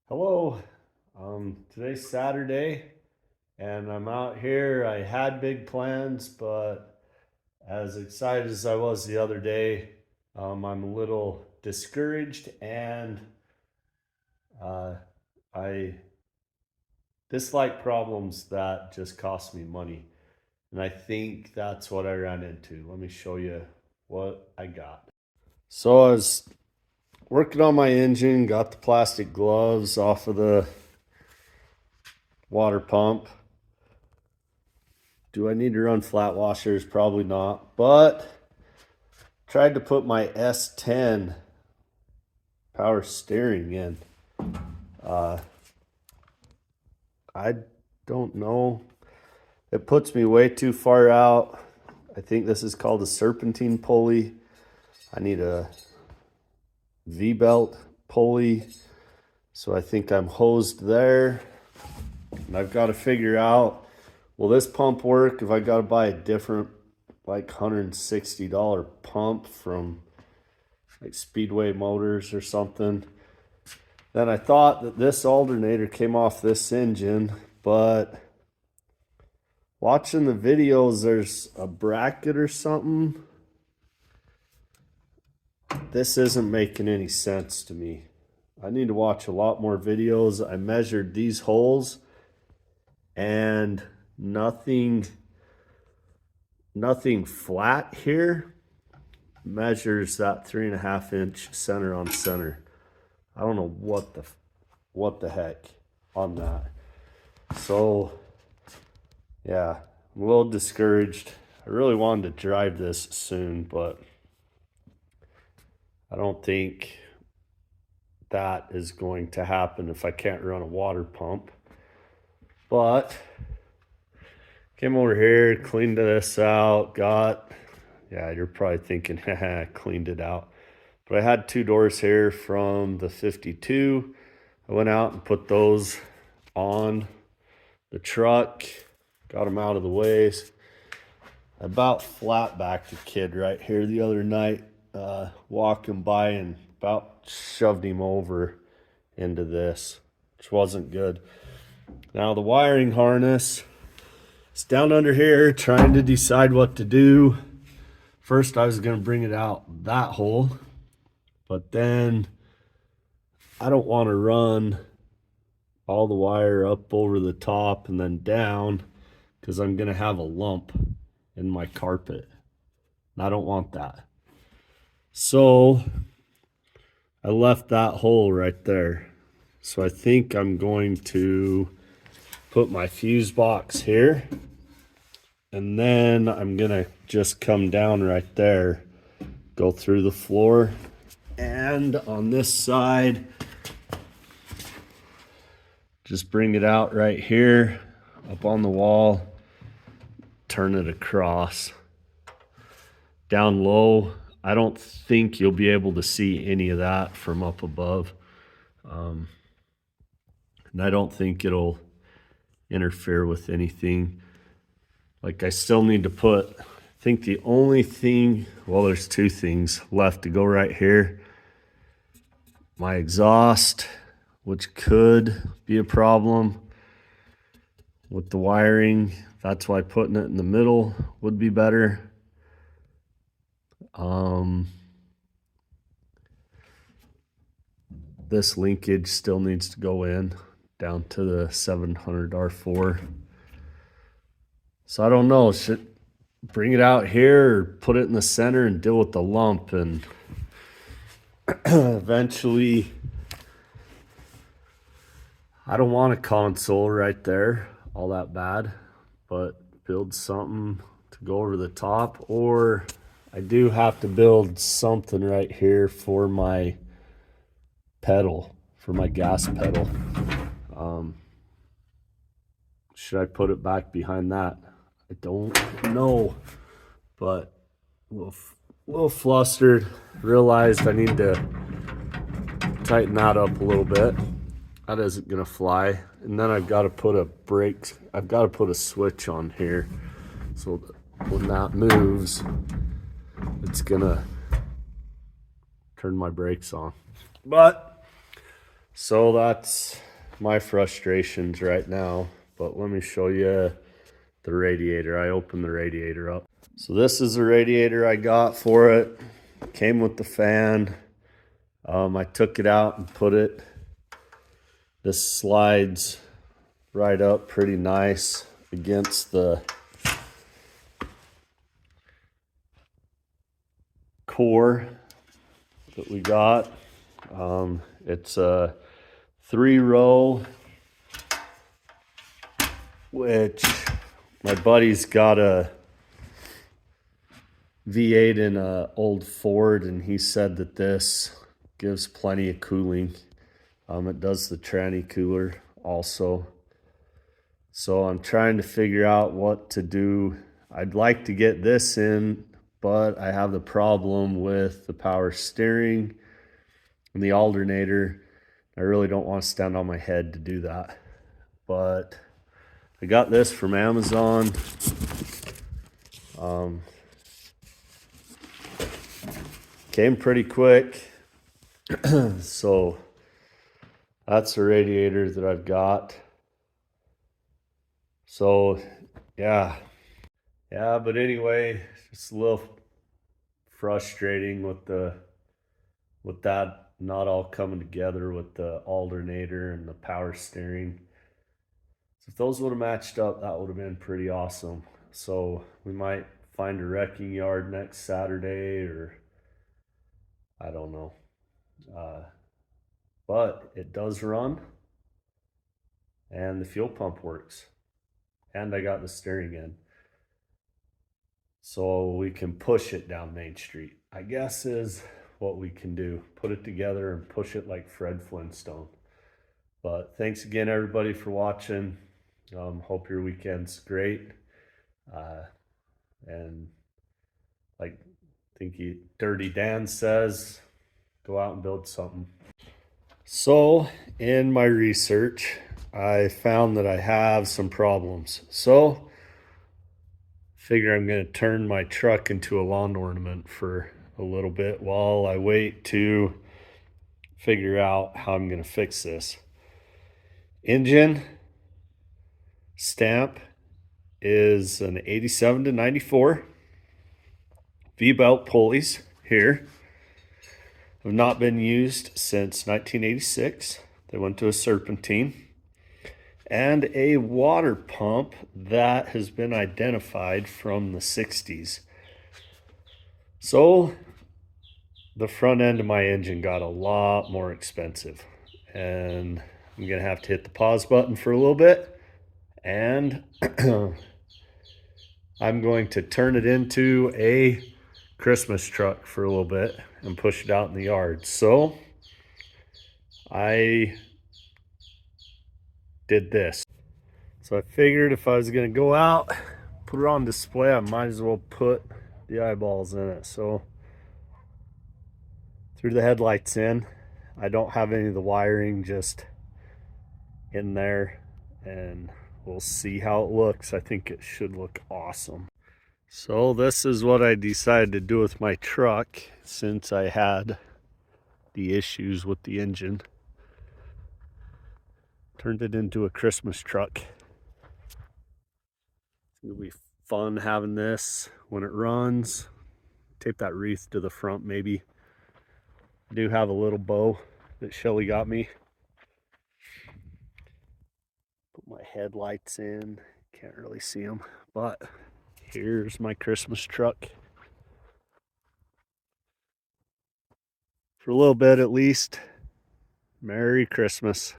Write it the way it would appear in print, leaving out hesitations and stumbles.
Hello, today's Saturday and I'm out here. I had big plans, but as excited as I was the other day, I'm a little discouraged and uh, I dislike problems that just cost me money. And I think that's what I ran into. Let me show you what I got. So I was working on my engine, got the plastic gloves off of the water pump. Do I need to run flat washers? Probably not, but tried to put my S10 power steering in. Uh, I don't know. It puts me way too far out. I think this is called a serpentine pulley. I need a V-belt pulley. So I think I'm hosed there. And I've got to figure out, will this pump work if I got to buy a different like $160 pump from like Speedway Motors or something? Then I thought that this alternator came off this engine, but watching the videos, there's a bracket or something. This isn't making any sense to me. I need to watch a lot more videos. I measured these holes and nothing flat here measures that 3.5-inch center on center. I don't know what the heck on that. So yeah, I'm a little discouraged. I really wanted to drive this soon, but I don't think that is going to happen if I can't run a water pump. But came over here, cleaned this out, yeah, you're probably thinking, haha, cleaned it out. But I had two doors here from the 52. I went out and put those on the truck, got them out of the way. I about flat backed a kid right here the other night, walking by, and about shoved him over into this, which wasn't good. Now the wiring harness is down under here, trying to decide what to do. First I was going to bring it out that hole, but then I don't want to run all the wire up over the top and then down, because I'm going to have a lump in my carpet. And I don't want that. So I left that hole right there. So I think I'm going to put my fuse box here, and then I'm gonna just come down right there, go through the floor, and on this side just bring it out right here up on the wall, turn it across. Down low, I don't think you'll be able to see any of that from up above, and I don't think it'll interfere with anything. Like, I still need to put, I think the only thing, well, there's two things left to go right here. My exhaust, which could be a problem with the wiring. That's why putting it in the middle would be better. This linkage still needs to go in down to the 700 R4. So I don't know, should bring it out here or put it in the center and deal with the lump, and eventually, I don't want a console right there all that bad, but build something to go over the top, or I do have to build something right here for my pedal, for my gas pedal. Should I put it back behind that? I don't know, but a little flustered. Realized I need to tighten that up a little bit. That isn't gonna fly. And then I've got to put a brake. I've got to put a switch on here, so that when that moves, it's gonna turn my brakes on. But So that's my frustrations right now, but let me show you the radiator. I opened the radiator up. So this is the radiator I got for it. Came with the fan. I took it out and put it. This slides right up pretty nice against the core that we got. It's a 3-row, which my buddy's got a V8 in an old Ford, and he said that this gives plenty of cooling. It does the tranny cooler also. So I'm trying to figure out what to do. I'd like to get this in, but I have the problem with the power steering and the alternator. I really don't want to stand on my head to do that. But I got this from Amazon. Came pretty quick. So that's the radiator that I've got. So yeah, but anyway, it's a little frustrating with that not all coming together with the alternator and the power steering. So if those would have matched up, that would have been pretty awesome. So we might find a wrecking yard next Saturday, or I don't know. But it does run, and the fuel pump works, and I got the steering in. So we can push it down Main Street, I guess, is what we can do. Put it together and push it like Fred Flintstone. But thanks again, everybody, for watching. Hope your weekend's great. And like Dirty Dan says, go out and build something. So in my research, I found that I have some problems. So figure I'm going to turn my truck into a lawn ornament for a little bit while I wait to figure out how I'm going to fix this. Engine stamp is an 87 to 94. V-belt pulleys here have not been used since 1986. They went to a serpentine. And a water pump that has been identified from the 60s. So the front end of my engine got a lot more expensive, and I'm gonna have to hit the pause button for a little bit, and I'm going to turn it into a Christmas truck for a little bit and push it out in the yard. So I did this. So I figured if I was gonna go out, put it on display, I might as well put the eyeballs in it. So threw the headlights in. I don't have any of the wiring just in there, and we'll see how it looks. I think it should look awesome. So this is what I decided to do with my truck since I had the issues with the engine. Turned it into a Christmas truck. It'll be fun having this when it runs. Tape that wreath to the front maybe. I do have a little bow that Shelly got me. Put my headlights in. Can't really see them, but here's my Christmas truck. For a little bit at least. Merry Christmas.